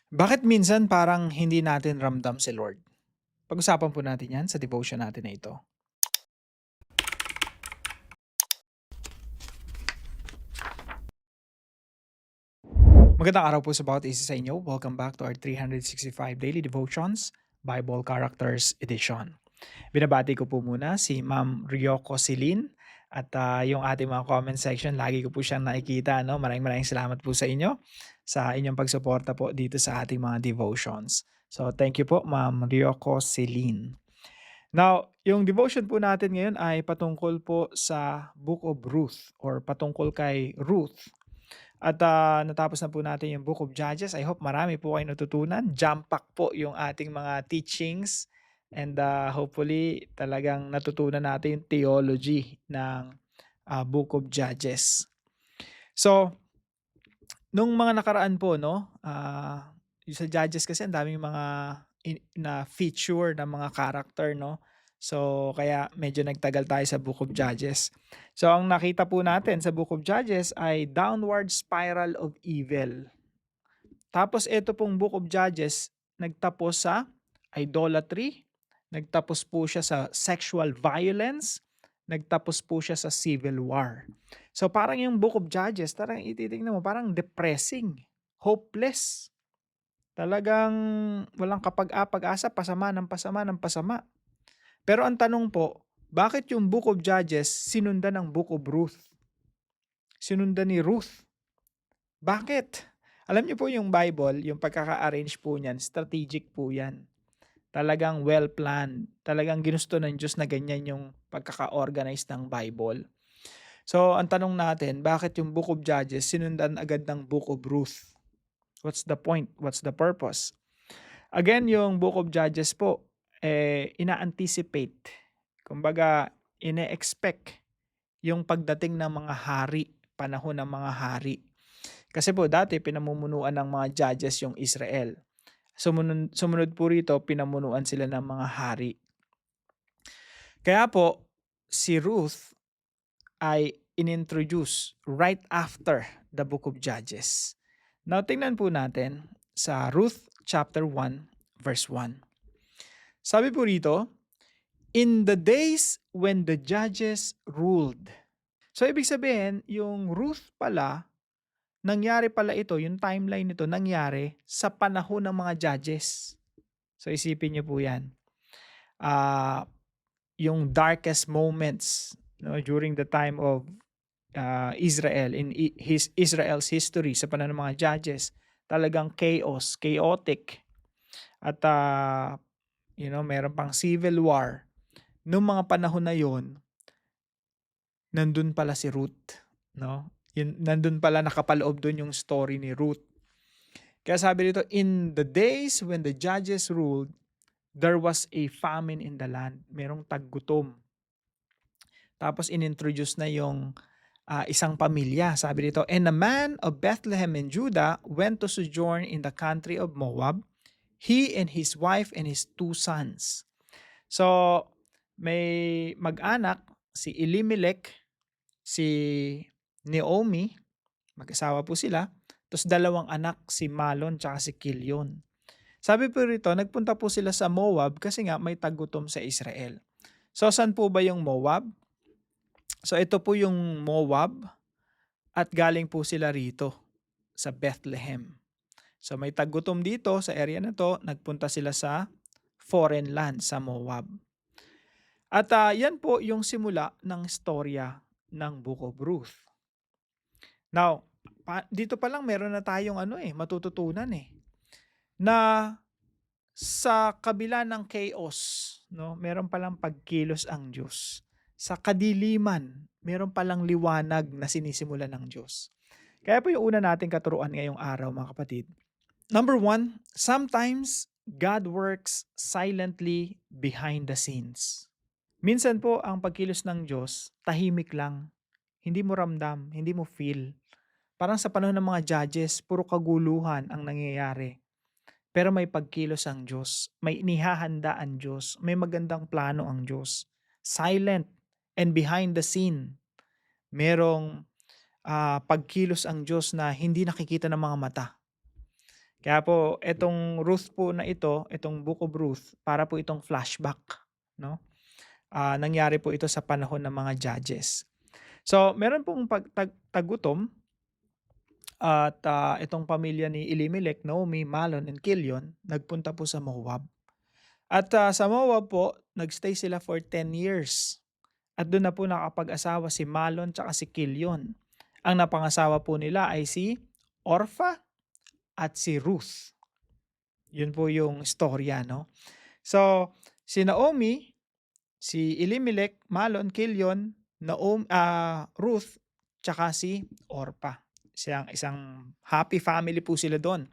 Bakit minsan parang hindi natin ramdam si Lord? Pag-usapan po natin 'yan sa devotion natin na ito. Magandang araw po sa bawat isa sa inyo. Welcome back to our 365 Daily Devotions, Bible Characters Edition. Binabati ko po muna si Ma'am Ryoko Silin at yung ating mga comment section, lagi ko po siyang nakikita. No? Maraming maraming salamat po sa inyo sa inyong pagsuporta po dito sa ating mga devotions. So thank you po Ma'am Ryoko Silin. Now, yung devotion po natin ngayon ay patungkol po sa Book of Ruth or patungkol kay Ruth. At natapos na po natin yung Book of Judges. I hope marami po kayong natutunan. Jump pack po yung ating mga teachings and hopefully talagang natutunan natin yung theology ng Book of Judges. So, nung mga nakaraan po, no, yung sa Judges kasi ang daming mga na feature ng mga character, no. So, kaya medyo nagtagal tayo sa Book of Judges. So, ang nakita po natin sa Book of Judges ay downward spiral of evil. Tapos ito pong Book of Judges nagtapos sa idolatry, nagtapos po siya sa sexual violence, nagtapos po siya sa civil war. So parang yung Book of Judges, parang ititignan mo, parang depressing, hopeless. Talagang walang kapag-pag-asa, pasama ng pasama ng pasama. Pero ang tanong po, bakit yung Book of Judges sinundan ng Book of Ruth? Sinundan ni Ruth. Bakit? Alam niyo po yung Bible, yung pagkaka-arrange po niyan, strategic po yan. Talagang well-planned. Talagang ginusto ng Diyos na ganyan yung pagkaka-organize ng Bible. So, ang tanong natin, bakit yung Book of Judges sinundan agad ng Book of Ruth? What's the point? What's the purpose? Again, yung Book of Judges po, ina-anticipate. Kumbaga, ine-expect yung pagdating ng mga hari, panahon ng mga hari. Kasi po dati pinamumunuan ng mga judges yung Israel. Sumunod po rito, pinamunuan sila ng mga hari. Kaya po, si Ruth ay inintroduce right after the book of Judges. Now, tingnan po natin sa Ruth chapter 1, verse 1. Sabi po rito, in the days when the judges ruled. So, ibig sabihin, yung Ruth pala, nangyari pala ito, yung timeline nito, nangyari sa panahon ng mga judges. So, isipin niyo po yan. Yung darkest moments, no, during the time of Israel, in Israel's history, sa panahon ng mga judges, talagang chaos, chaotic. At, meron pang civil war. Noong mga panahon na yon, nandun pala si Ruth. No? Nandun pala nakapaloob dun yung story ni Ruth. Kaya sabi dito, in the days when the judges ruled, there was a famine in the land. Merong taggutom. Tapos inintroduce na yung isang pamilya. Sabi dito, and a man of Bethlehem in Judah went to sojourn in the country of Moab, he and his wife and his 2 sons. So, may mag-anak, si Elimelech, si Naomi, mag-asawa po sila, tapos 2 anak, si Malon tsaka si Kilyon. Sabi po rito, nagpunta po sila sa Moab kasi nga may tagutom sa Israel. So, saan po ba yung Moab? So, ito po yung Moab at galing po sila rito sa Bethlehem. So, may tagutom dito sa area na to, nagpunta sila sa foreign land, sa Moab. At yan po yung simula ng storya ng Book of Ruth. Now, dito pa lang meron na tayong matututunan na sa kabila ng chaos, no, meron palang pagkilos ang Diyos. Sa kadiliman, meron palang liwanag na sinisimulan ng Diyos. Kaya po yung una nating katuruan ngayong araw, mga kapatid. Number 1, sometimes God works silently behind the scenes. Minsan po ang pagkilos ng Diyos, tahimik lang. Hindi mo ramdam, hindi mo feel. Parang sa panahon ng mga judges, puro kaguluhan ang nangyayari. Pero may pagkilos ang Diyos, may inihahanda ang Diyos, may magandang plano ang Diyos. Silent and behind the scene, merong pagkilos ang Diyos na hindi nakikita ng mga mata. Kaya po itong Ruth po na ito, itong Book of Ruth, para po itong flashback, no? Nangyari po ito sa panahon ng mga judges. So, meron pong tagutom at itong pamilya ni Elimelech, Naomi, Malon, and Kilion, nagpunta po sa Moab. At sa Moab po, nagstay sila for 10 years. At doon na po nakapag-asawa si Malon tsaka si Kilion. Ang napangasawa po nila ay si Orpha at si Ruth. Yun po yung storya, no? So, si Naomi, si Elimelech, Malon, Kilion, Ruth, tsaka si Orpha. Isang happy family po sila doon.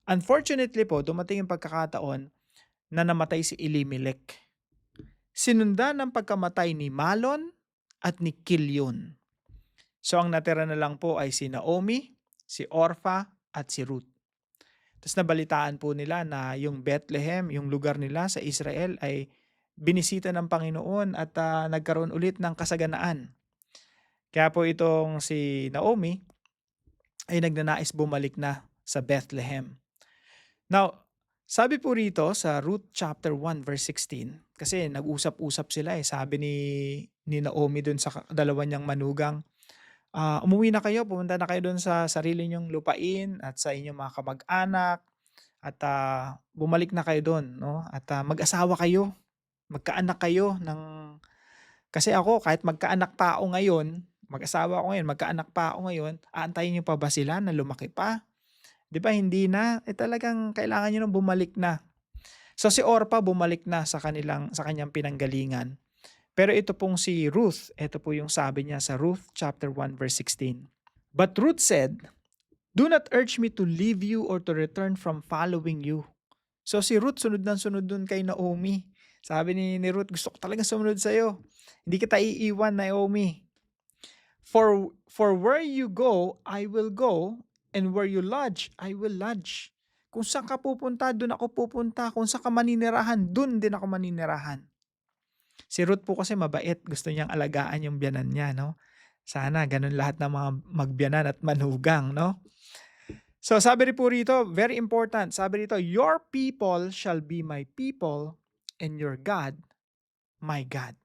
Unfortunately po, dumating yung pagkakataon na namatay si Elimelech. Sinundan ng pagkamatay ni Malon at ni Kilion. So ang natira na lang po ay si Naomi, si Orpha at si Ruth. Tapos nabalitaan po nila na yung Bethlehem, yung lugar nila sa Israel ay binisita ng Panginoon at nagkaroon ulit ng kasaganaan. Kaya po itong si Naomi ay nagnanais bumalik na sa Bethlehem. Now, sabi po rito sa Ruth chapter 1 verse 16, kasi nag-usap-usap sila sabi ni Naomi dun sa dalawa niyang manugang, umuwi na kayo, pumunta na kayo dun sa sarili niyong lupain at sa inyong mga kamag-anak at bumalik na kayo dun, no? At mag-asawa kayo, magkaanak kayo kasi ako kahit magkaanak pa ako ngayon, mag-asawa ako ngayon, magkaanak pa ako ngayon, aantayin niyo pa ba sila na lumaki pa? 'Di ba hindi na, talagang kailangan niyo nang bumalik na. So si Orpha bumalik na sa kanyang pinanggalingan. Pero ito pong si Ruth, ito po yung sabi niya sa Ruth chapter 1 verse 16. But Ruth said, "Do not urge me to leave you or to return from following you." So si Ruth sunod ng sunod dun kay Naomi. Sabi ni Ruth, gusto ko talaga sumunod sa'yo. Hindi kita iiwan, Naomi. For where you go, I will go, and where you lodge, I will lodge. Kung saan ka pupunta, dun ako pupunta. Kung saan ka maninirahan, dun din ako maninirahan. Si Ruth po kasi mabait. Gusto niyang alagaan yung biyanan niya, no? Sana ganun lahat ng mga magbiyanan at manugang, no? So sabi rin po rito, very important. Sabi rito, your people shall be my people and your God, my God.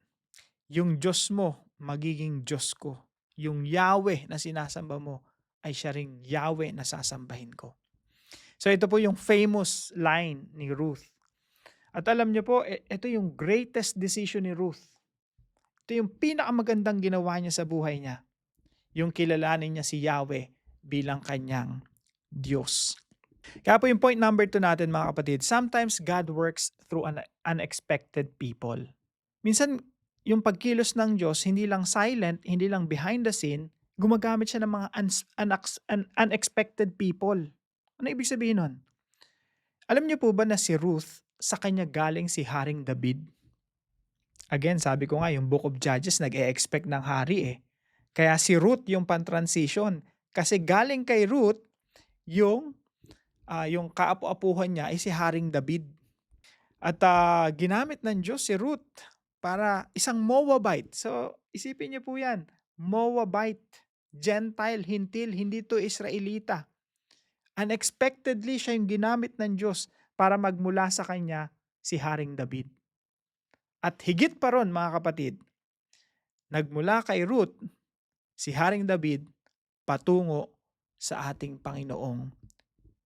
Yung Diyos mo, magiging Diyos ko. Yung Yahweh na sinasamba mo, ay siya ring Yahweh na sasambahin ko. So ito po yung famous line ni Ruth. At alam niyo po, ito yung greatest decision ni Ruth. Ito yung pinakamagandang ginawa niya sa buhay niya. Yung kilalanin niya si Yahweh bilang kanyang Diyos. Kaya po yung point number 2 natin mga kapatid, sometimes God works through unexpected people. Minsan, yung pagkilos ng Diyos, hindi lang silent, hindi lang behind the scene, gumagamit siya ng mga unexpected people. Ano ibig sabihin nun? Alam niyo po ba na si Ruth, sa kanya galing si Haring David? Again, sabi ko nga, yung Book of Judges, nag-e-expect ng hari Kaya si Ruth yung pan-transition. Kasi galing kay Ruth, yung kaapu-apuhan niya ay si Haring David. At ginamit ng Diyos si Ruth para isang Moabite. So, isipin niyo po yan. Moabite, Gentile, Hintil, hindi to Israelita. Unexpectedly siya yung ginamit ng Diyos para magmula sa kanya si Haring David. At higit pa ron mga kapatid, nagmula kay Ruth, si Haring David patungo sa ating Panginoong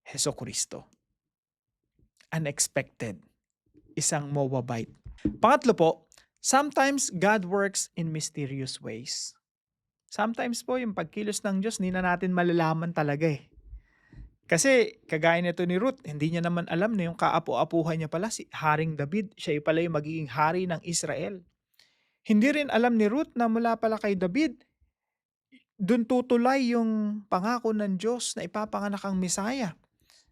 Hesukristo. Unexpected. Isang Moabite. Pangatlo po, sometimes God works in mysterious ways. Sometimes po yung pagkilos ng Diyos, hindi na natin malalaman talaga Kasi kagaya nito ni Ruth, hindi niya naman alam na yung kaapu-apuhan niya pala si Haring David. Siya pala yung magiging hari ng Israel. Hindi rin alam ni Ruth na mula pala kay David, dun tutulay yung pangako ng Diyos na ipapanganak ang Messiah.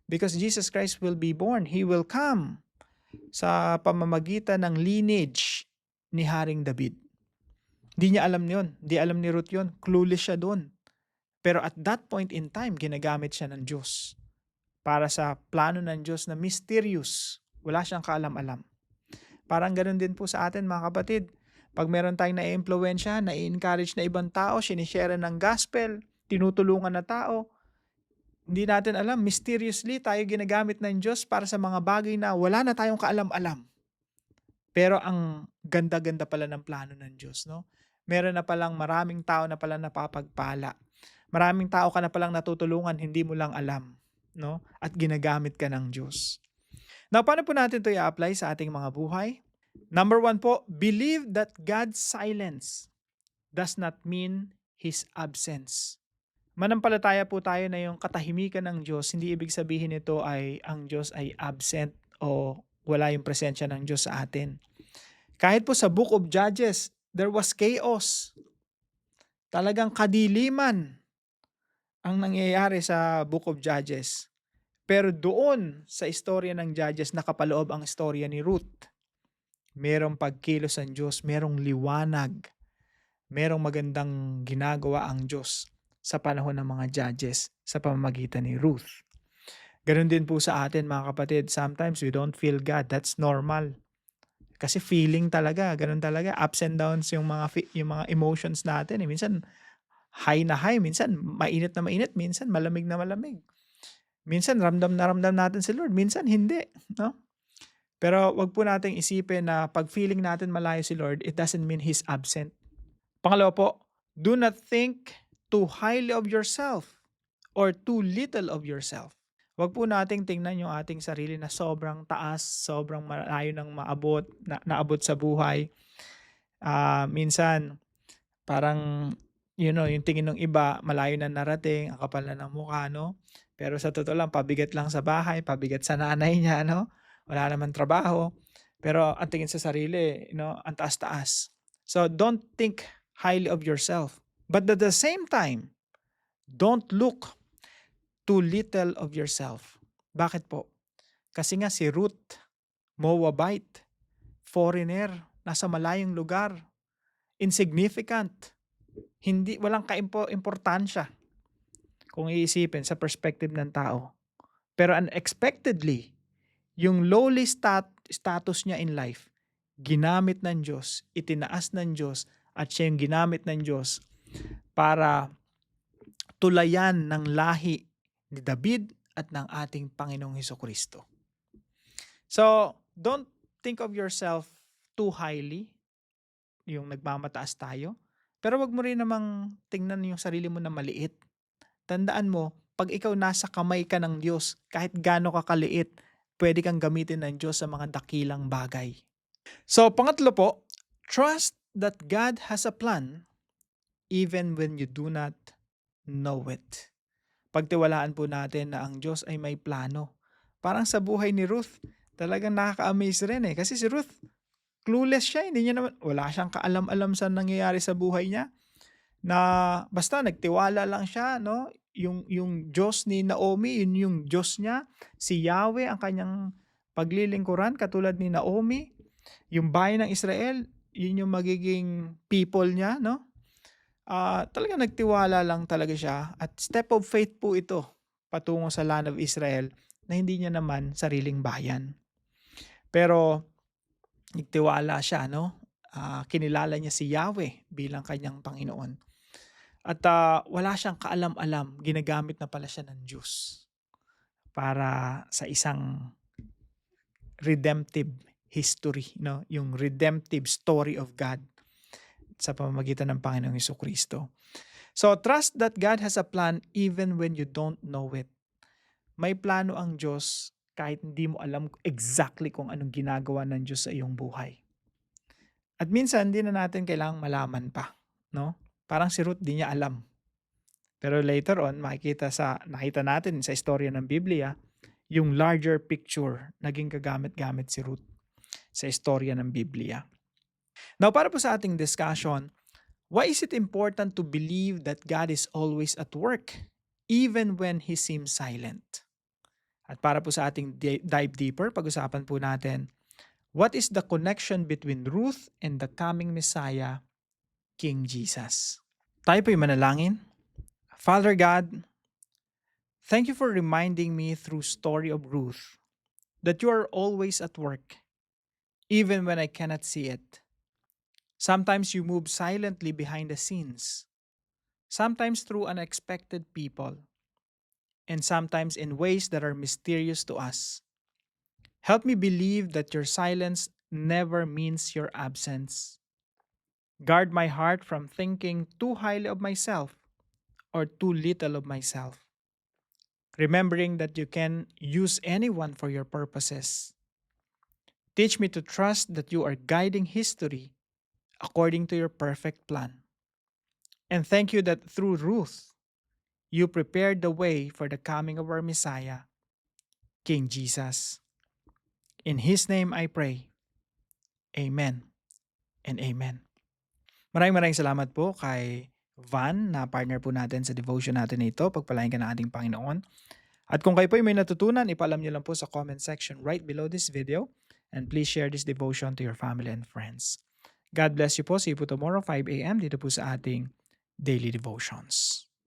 Because Jesus Christ will be born. He will come sa pamamagitan ng lineage ni Haring David. Hindi niya alam yun. Hindi alam ni Ruth yun. Clueless siya doon. Pero at that point in time, ginagamit siya ng Diyos para sa plano ng Diyos na mysterious. Wala siyang kaalam-alam. Parang ganun din po sa atin mga kapatid. Pag meron tayong na-influensya, na-encourage na ibang tao, sinishare ng gospel, tinutulungan na tao, Hindi natin alam, mysteriously tayo ginagamit ng Diyos para sa mga bagay na wala na tayong kaalam-alam. Pero ang ganda-ganda pala ng plano ng Diyos, no? Meron na palang maraming tao na pala napapagpala. Maraming tao ka na palang natutulungan, hindi mo lang alam, no? At ginagamit ka ng Diyos. Now, paano po natin ito i-apply sa ating mga buhay? Number 1 po, believe that God's silence does not mean His absence. Manampalataya po tayo na yung katahimikan ng Diyos, hindi ibig sabihin nito ay ang Diyos ay absent o wala yung presensya ng Diyos sa atin. Kahit po sa Book of Judges, there was chaos. Talagang kadiliman ang nangyayari sa Book of Judges. Pero doon sa istorya ng Judges, nakapaloob ang istorya ni Ruth. Merong pagkilos ang Diyos, merong liwanag, merong magandang ginagawa ang Diyos sa panahon ng mga Judges sa pamamagitan ni Ruth. Ganon din po sa atin mga kapatid, sometimes we don't feel God, that's normal. Kasi feeling talaga, ganun talaga, ups and downs yung mga emotions natin. Minsan high na high, minsan mainit na mainit, minsan malamig na malamig. Minsan ramdam na ramdam natin si Lord, minsan hindi, no? Pero wag po nating isipin na pag feeling natin malayo si Lord, it doesn't mean He's absent. Pangalawa po, do not think too highly of yourself or too little of yourself. Wag po nating tingnan yung ating sarili na sobrang taas, sobrang malayo ng naabot sa buhay. Minsan, parang, yung tingin ng iba, malayo na narating, ang kapal na ng mukha, no? Pero sa totoo lang, pabigat lang sa bahay, pabigat sa nanay niya, no? Wala naman trabaho. Pero ang tingin sa sarili, ang taas-taas. So, don't think highly of yourself. But at the same time, don't look too little of yourself. Bakit po? Kasi nga si Ruth, Moabite, foreigner, nasa malayong lugar, insignificant, walang importansya kung iisipin sa perspective ng tao. Pero unexpectedly, yung lowly status niya in life, ginamit ng Diyos, itinaas ng Diyos, at siya yung ginamit ng Diyos para tulayan ng lahi ni David at ng ating Panginoong Hesukristo. So, don't think of yourself too highly, yung nagmamataas tayo. Pero wag mo rin namang tingnan yung sarili mo na maliit. Tandaan mo, pag ikaw nasa kamay ka ng Diyos, kahit gaano ka kaliit, pwede kang gamitin ng Diyos sa mga dakilang bagay. So, pangatlo po, trust that God has a plan even when you do not know it. Pagtiwalaan po natin na ang Diyos ay may plano. Parang sa buhay ni Ruth, talagang nakaka-amaze rin eh. Kasi si Ruth, clueless siya. Wala siyang kaalam-alam sa nangyayari sa buhay niya. Na basta nagtiwala lang siya, no? Yung Diyos ni Naomi, yun yung Diyos niya. Si Yahweh ang kanyang paglilingkuran, katulad ni Naomi. Yung bayan ng Israel, yun yung magiging people niya, no? Talagang nagtiwala lang talaga siya at step of faith po ito patungo sa land of Israel na hindi niya naman sariling bayan. Pero nagtiwala siya, no? Kinilala niya si Yahweh bilang kanyang Panginoon. At wala siyang kaalam-alam, ginagamit na pala siya ng Diyos para sa isang redemptive history, no? Yung redemptive story of God sa pamamagitan ng Panginoong Hesukristo. So, trust that God has a plan even when you don't know it. May plano ang Diyos kahit hindi mo alam exactly kung anong ginagawa ng Diyos sa iyong buhay. At minsan, hindi na natin kailangang malaman pa. No? Parang si Ruth, di niya alam. Pero later on, nakita natin sa istorya ng Biblia, yung larger picture, naging kagamit-gamit si Ruth sa istorya ng Biblia. Now, para po sa ating discussion, why is it important to believe that God is always at work, even when He seems silent? At para po sa ating dive deeper, pag-usapan po natin, what is the connection between Ruth and the coming Messiah, King Jesus? Tayo po'y manalangin. Father God, thank you for reminding me through story of Ruth that you are always at work, even when I cannot see it. Sometimes you move silently behind the scenes, sometimes through unexpected people, and sometimes in ways that are mysterious to us. Help me believe that your silence never means your absence. Guard my heart from thinking too highly of myself or too little of myself, remembering that you can use anyone for your purposes. Teach me to trust that you are guiding history according to your perfect plan. And thank you that through Ruth, you prepared the way for the coming of our Messiah, King Jesus. In His name I pray. Amen and Amen. Maraming salamat po kay Van na partner po natin sa devotion natin na ito. Pagpalain ka ng ating Panginoon. At kung kayo po ay may natutunan, ipaalam nyo lang po sa comment section right below this video. And please share this devotion to your family and friends. God bless you po. See you po tomorrow 5 a.m. dito po sa ating Daily Devotions.